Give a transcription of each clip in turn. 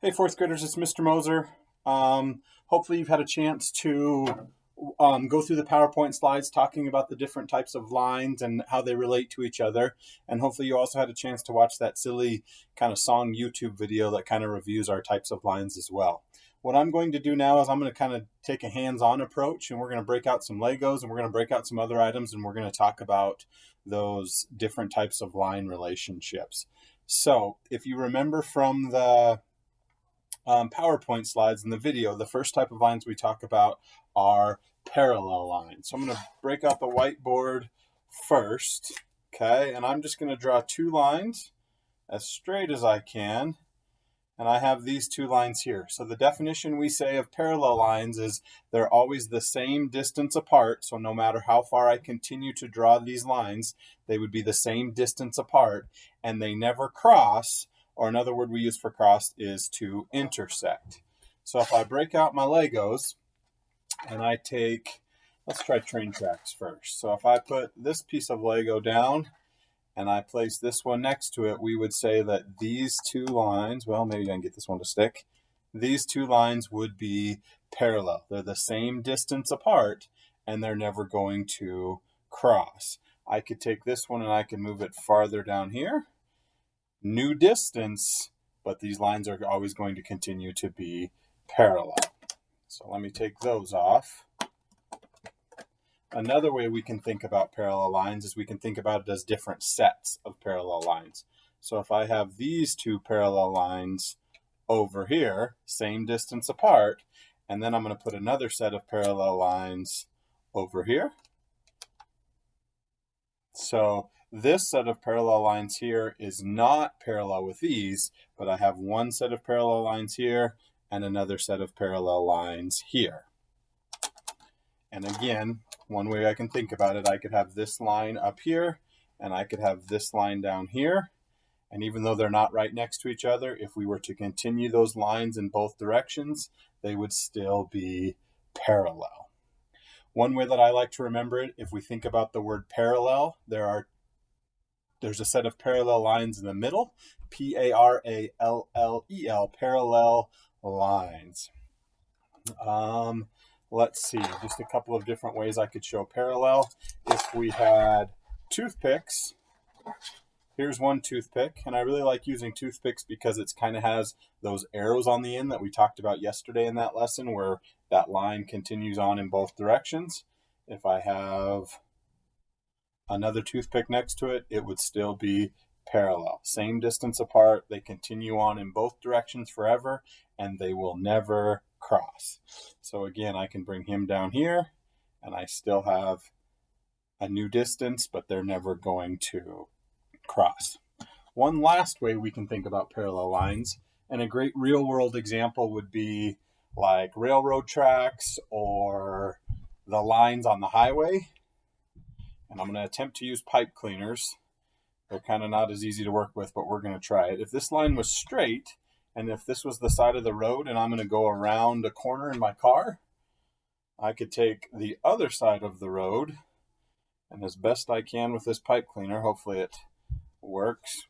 Hey, fourth graders, it's Mr. Moser. Hopefully you've had a chance to go through the PowerPoint slides talking about the different types of lines and how they relate to each other. And hopefully you also had a chance to watch that silly kind of song YouTube video that kind of reviews our types of lines as well. What I'm going to do now is I'm going to kind of take a hands-on approach, and we're going to break out some Legos and we're going to break out some other items, and we're going to talk about those different types of line relationships. So if you remember from the PowerPoint slides in the video, the first type of lines we talk about are parallel lines. So I'm going to break out the whiteboard first, okay? And I'm just going to draw two lines as straight as I can. And I have these two lines here. So the definition we say of parallel lines is they're always the same distance apart. So no matter how far I continue to draw these lines, they would be the same distance apart, and they never cross. Or another word we use for cross is to intersect. So if I break out my Legos and I take, let's try train tracks first. So if I put this piece of Lego down and I place this one next to it, we would say that these two lines, well, maybe I can get this one to stick. These two lines would be parallel. They're the same distance apart, and they're never going to cross. I could take this one and I can move it farther down here. New distance, but these lines are always going to continue to be parallel. So let me take those off. Another way we can think about parallel lines is we can think about it as different sets of parallel lines. So if I have these two parallel lines over here, same distance apart, and then I'm going to put another set of parallel lines over here. So this set of parallel lines here is not parallel with these, but I have one set of parallel lines here and another set of parallel lines here. And again, one way I can think about it, I could have this line up here and I could have this line down here. And even though they're not right next to each other, if we were to continue those lines in both directions, they would still be parallel. One way that I like to remember it, if we think about the word parallel, there's a set of parallel lines in the middle, P-A-R-A-L-L-E-L, parallel lines. Let's see, just a couple of different ways I could show parallel. If we had toothpicks, here's one toothpick, and I really like using toothpicks because it kind of has those arrows on the end that we talked about yesterday in that lesson where that line continues on in both directions. If I have another toothpick next to it, it would still be parallel. Same distance apart, they continue on in both directions forever, and they will never cross. So again, I can bring him down here, and I still have a new distance, but they're never going to cross. One last way we can think about parallel lines, and a great real-world example would be like railroad tracks or the lines on the highway. And I'm going to attempt to use pipe cleaners. They're kind of not as easy to work with, but we're going to try it. If this line was straight, and if this was the side of the road and I'm going to go around a corner in my car, I could take the other side of the road, and as best I can with this pipe cleaner, hopefully it works.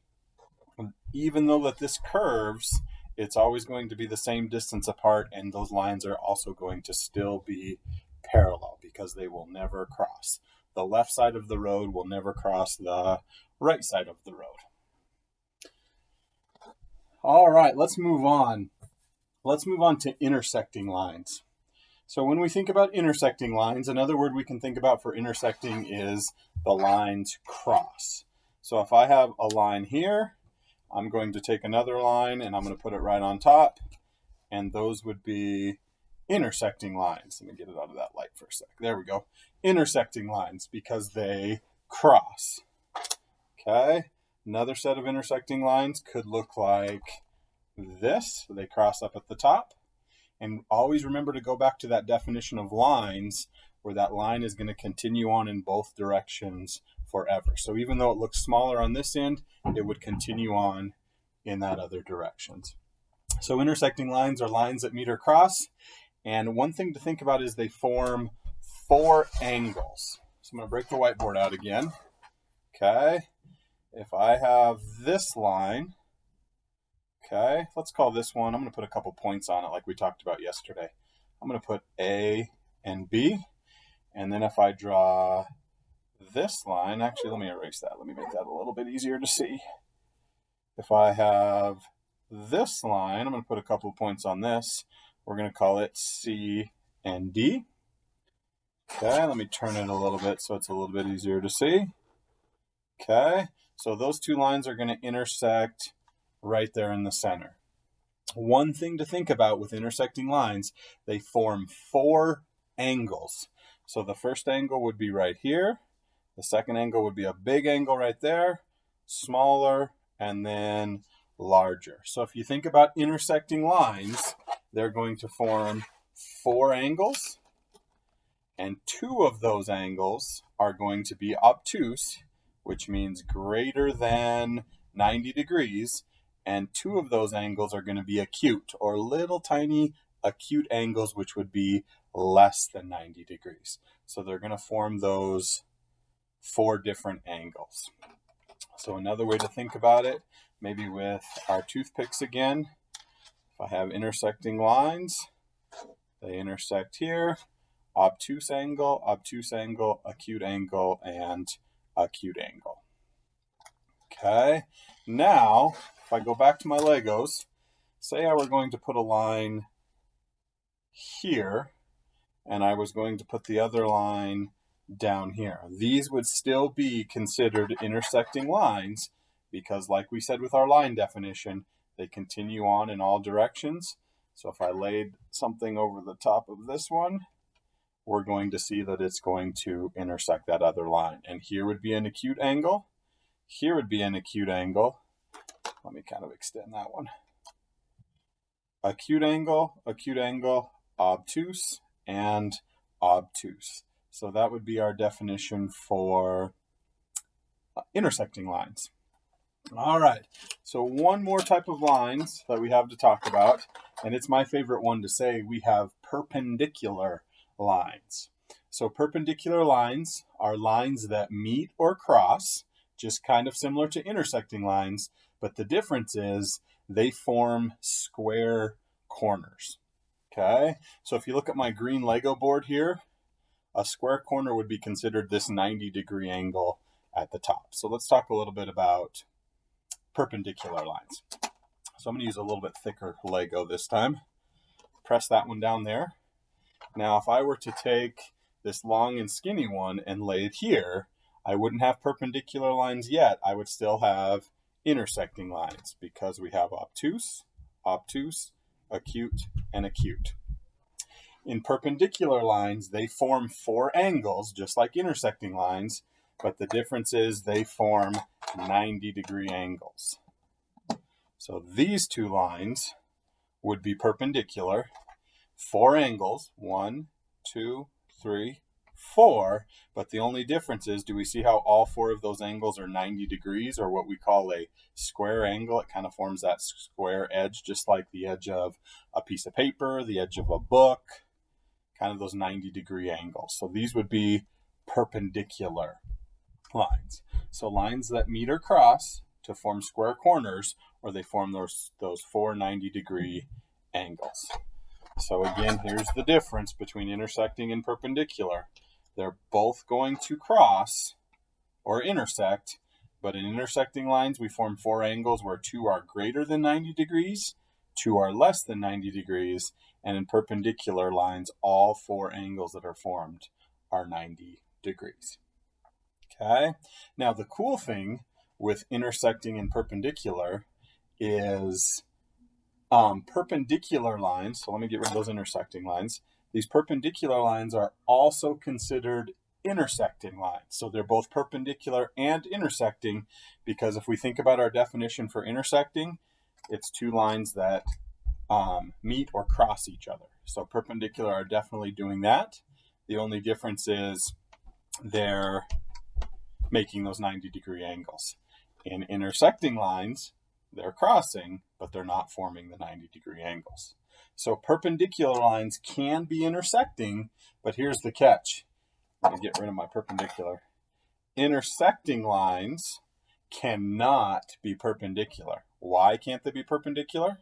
Even though that this curves, it's always going to be the same distance apart, and those lines are also going to still be parallel because they will never cross. The left side of the road will never cross the right side of the road. All right, let's move on. Let's move on to intersecting lines. So when we think about intersecting lines, another word we can think about for intersecting is the lines cross. So if I have a line here, I'm going to take another line and I'm going to put it right on top, and those would be intersecting lines. Let me get it out of that light for a sec. There we go. Intersecting lines because they cross. Okay. Another set of intersecting lines could look like this. They cross up at the top. And always remember to go back to that definition of lines where that line is going to continue on in both directions forever. So even though it looks smaller on this end, it would continue on in that other directions. So intersecting lines are lines that meet or cross. And one thing to think about is they form four angles. So I'm going to break the whiteboard out again. Okay. If I have this line, Okay, let's call this one, I'm going to put a couple points on it like we talked about yesterday. I'm going to put A and B, and then if I draw this line, actually let me erase that. Let me make that a little bit easier to see. If I have this line, I'm going to put a couple points on this. We're going to call it C and D. Okay, let me turn it a little bit so it's a little bit easier to see. Okay, so those two lines are going to intersect right there in the center. One thing to think about with intersecting lines, they form 4 angles. So the first angle would be right here. The second angle would be a big angle right there, smaller, and then larger. So if you think about intersecting lines, they're going to form 4 angles, and 2 of those angles are going to be obtuse, which means greater than 90 degrees, and 2 of those angles are going to be acute, or little tiny acute angles, which would be less than 90 degrees. So they're going to form those 4 different angles. So another way to think about it, maybe with our toothpicks again, if I have intersecting lines, they intersect here, obtuse angle, acute angle, and acute angle. Okay, now if I go back to my Legos, say I were going to put a line here, and I was going to put the other line down here. These would still be considered intersecting lines because, like we said with our line definition, they continue on in all directions. So if I laid something over the top of this one, we're going to see that it's going to intersect that other line. And here would be an acute angle. Here would be an acute angle. Let me kind of extend that one. Acute angle, obtuse, and obtuse. So that would be our definition for intersecting lines. All right, so one more type of lines that we have to talk about, and it's my favorite one to say. We have perpendicular lines. So perpendicular lines are lines that meet or cross, just kind of similar to intersecting lines, but the difference is they form square corners. Okay, so if you look at my green Lego board here, a square corner would be considered this 90-degree angle at the top. So let's talk a little bit about perpendicular lines. So I'm going to use a little bit thicker Lego this time. Press that one down there. Now if I were to take this long and skinny one and lay it here, I wouldn't have perpendicular lines yet. I would still have intersecting lines because we have obtuse, acute, and acute. In perpendicular lines, they form 4 angles, just like intersecting lines, but the difference is they form 90-degree angles. So these 2 lines would be perpendicular, 4 angles, 1, 2, 3, 4, but the only difference is, do we see how all 4 of those angles are 90 degrees, or what we call a square angle? It kind of forms that square edge, just like the edge of a piece of paper, the edge of a book, kind of those 90-degree angles. So these would be perpendicular lines. So lines that meet or cross to form square corners, or they form those 4 90-degree angles. So again, here's the difference between intersecting and perpendicular. They're both going to cross or intersect, but in intersecting lines, we form 4 angles where 2 are greater than 90 degrees, 2 are less than 90 degrees, and in perpendicular lines, all 4 angles that are formed are 90 degrees. Okay, now the cool thing with intersecting and perpendicular is perpendicular lines. So let me get rid of those intersecting lines. These perpendicular lines are also considered intersecting lines. So they're both perpendicular and intersecting, because if we think about our definition for intersecting, it's 2 lines that meet or cross each other. So perpendicular are definitely doing that. The only difference is they're making those 90-degree angles. In intersecting lines, they're crossing, but they're not forming the 90-degree angles. So perpendicular lines can be intersecting, but here's the catch. Let me get rid of my perpendicular. Intersecting lines cannot be perpendicular. Why can't they be perpendicular?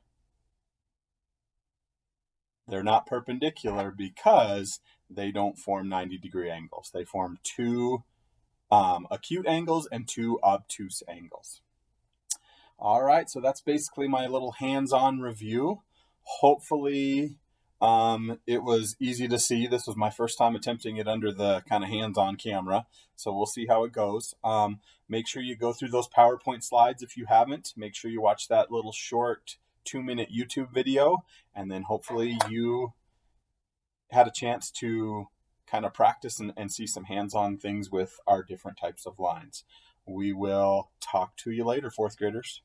They're not perpendicular because they don't form 90-degree angles. They form two acute angles and two obtuse angles. All right, so that's basically my little hands-on review. Hopefully it was easy to see. This was my first time attempting it under the kind of hands-on camera, so we'll see how it goes. Make sure you go through those PowerPoint slides if you haven't. Make sure you watch that little short 2-minute YouTube video, and then hopefully you had a chance to kind of practice and see some hands-on things with our different types of lines. We will talk to you later, fourth graders.